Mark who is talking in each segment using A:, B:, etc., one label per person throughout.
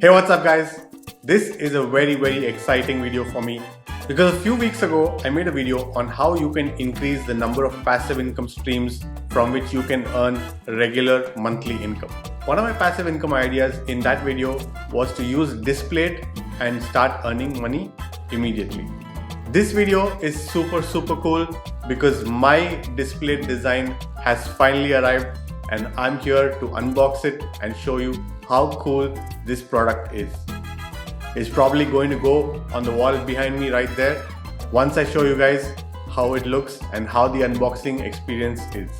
A: Hey, what's up guys? This is a very exciting video for me because a few weeks ago I made a video on how you can increase the number of passive income streams from which you can earn regular monthly income. One of my passive income ideas in that video was to use Displate and start earning money immediately. This video is super cool because my Displate design has finally arrived and I'm here to unbox it and show you how cool this product is. It's probably going to go on the wall behind me right there once I show you guys how it looks and how the unboxing experience is.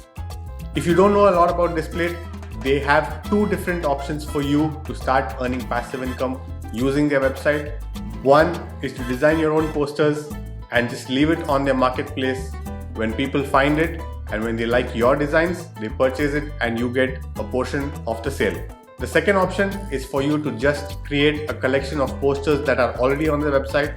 A: If you don't know a lot about Displate, they have two different options for you to start earning passive income using their website. One is to design your own posters and just leave it on their marketplace. When people find it and when they like your designs, they purchase it and you get a portion of the sale. The second option is for you to just create a collection of posters that are already on the website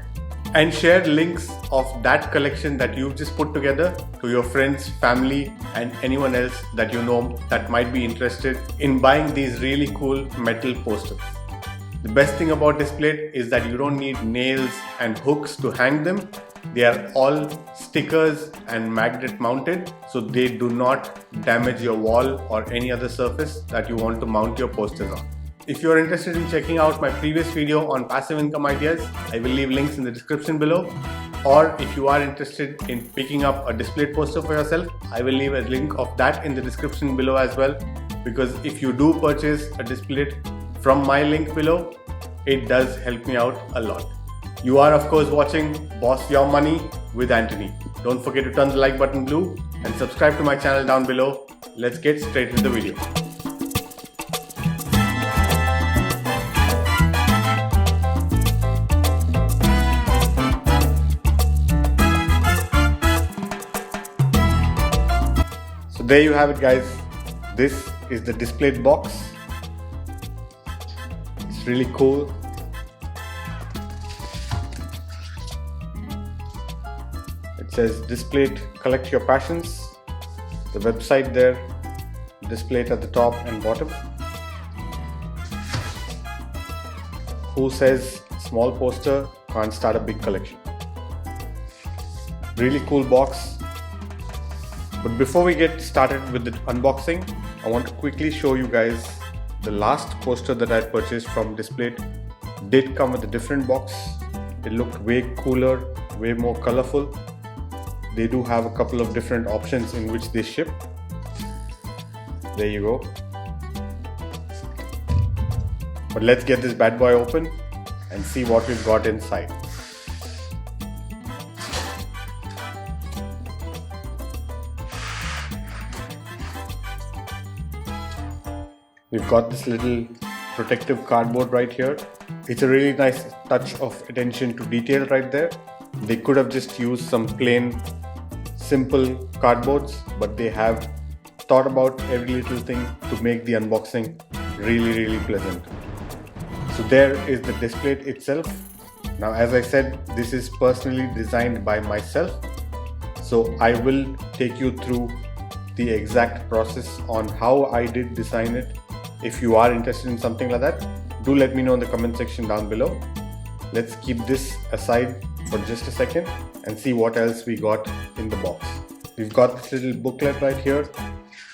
A: and share links of that collection that you've just put together to your friends, family, and anyone else that you know that might be interested in buying these really cool metal posters. The best thing about Displate is that you don't need nails and hooks to hang them. They are all stickers and magnet mounted, so they do not damage your wall or any other surface that you want to mount your posters on. If you are interested in checking out my previous video on passive income ideas, I will leave links in the description below. Or if you are interested in picking up a Displate poster for yourself, I will leave a link of that in the description below as well, because if you do purchase a Displate from my link below, it does help me out a lot. You are of course watching Boss Your Money with Anthony. Don't forget to turn the like button blue and subscribe to my channel down below. Let's get straight into the video. So there you have it guys. This is the Displate box. It's really cool. It says Displate, collect your passions. The website there, Displate at the top and bottom. Who says small poster can't start a big collection? Really cool box. But before we get started with the unboxing, I want to quickly show you guys the last poster that I purchased from Displate. Did come with a different box. It looked way cooler, way more colorful. They do have a couple of different options in which they ship. There you go. But let's get this bad boy open and see what we've got inside. We've got this little protective cardboard right here. It's a really nice touch of attention to detail right there. They could have just used some plain simple cardboards, but they have thought about every little thing to make the unboxing really pleasant. So there is the Displate itself. Now as I said, this is personally designed by myself, so I will take you through the exact process on how I did design it. If you are interested in something like that, do let me know in the comment section down below. Let's keep this aside for just a second and see what else we got in the box. We've got this little booklet right here.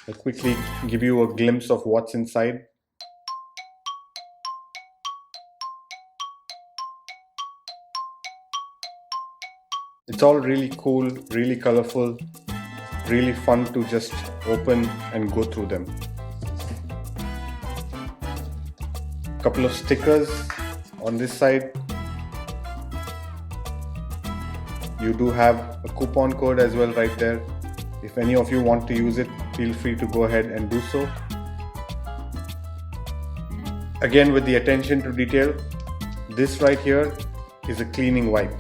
A: I'll quickly give you a glimpse of what's inside. It's all really cool, really colorful, really fun to just open and go through them. Couple of stickers on this side. You do have a coupon code as well right there. If any of you want to use it, feel free to go ahead and do so. Again, with the attention to detail, this right here is a cleaning wipe,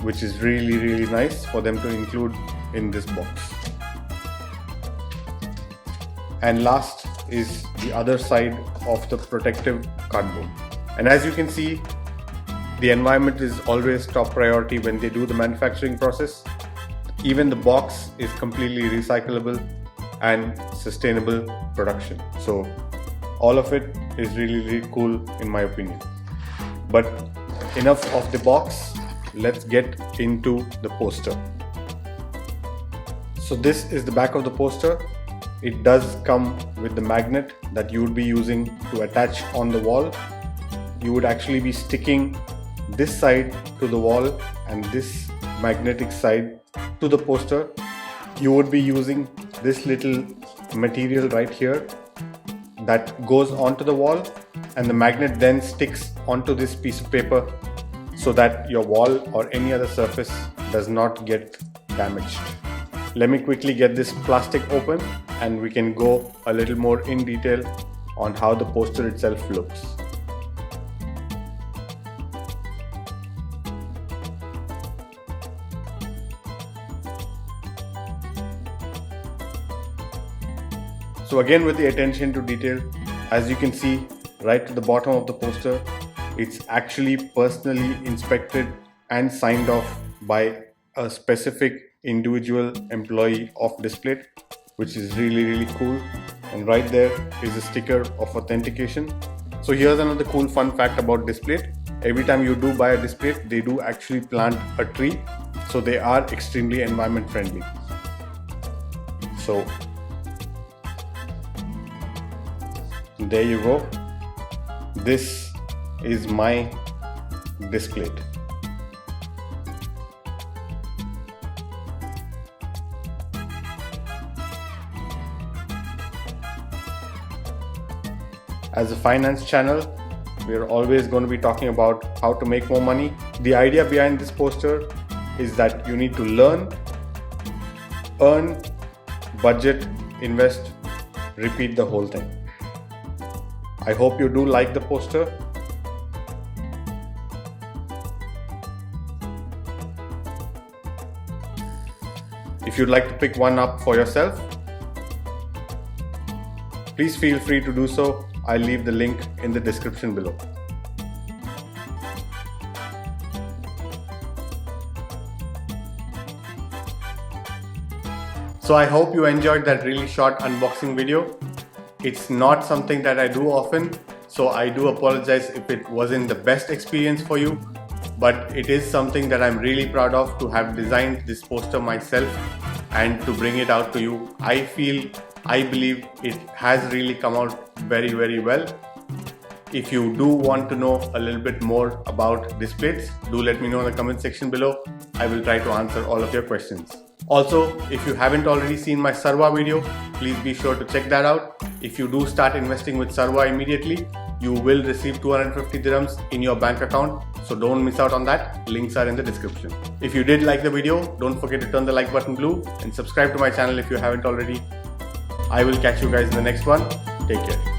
A: which is really nice for them to include in this box. And last is the other side of the protective cardboard. And as you can see, the environment is always top priority when they do the manufacturing process. Even the box is completely recyclable and sustainable production. So all of it is really cool in my opinion. But enough of the box, let's get into the poster. So this is the back of the poster. It does come with the magnet that you would be using to attach on the wall. You would actually be sticking this side to the wall and this magnetic side to the poster. You would be using this little material right here that goes onto the wall, and the magnet then sticks onto this piece of paper so that your wall or any other surface does not get damaged. Let me quickly get this plastic open and we can go a little more in detail on how the poster itself looks. So again, with the attention to detail, as you can see right to the bottom of the poster, it's actually personally inspected and signed off by a specific individual employee of Displayt, which is really cool. And right there is a sticker of authentication. So here's another cool fun fact about Displayt. Every time you do buy a Displayt, they do actually plant a tree, so they are extremely environment friendly. So there you go. This is my Displayt. As a finance channel, we are always going to be talking about how to make more money. The idea behind this poster is that you need to learn, earn, budget, invest, repeat the whole thing. I hope you do like the poster. If you'd like to pick one up for yourself, please feel free to do so. I'll leave the link in the description below. So I hope you enjoyed that really short unboxing video. It's not something that I do often, so I do apologize if it wasn't the best experience for you, but it is something that I'm really proud of, to have designed this poster myself and to bring it out to you. I believe it has really come out very well. If you do want to know a little bit more about Displayt, do let me know in the comment section below. I will try to answer all of your questions. Also, if you haven't already seen my Sarwa video, please be sure to check that out. If you do start investing with Sarwa immediately, you will receive 250 dirhams in your bank account. So don't miss out on that. Links are in the description. If you did like the video, don't forget to turn the like button blue and subscribe to my channel if you haven't already. I will catch you guys in the next one. Take care.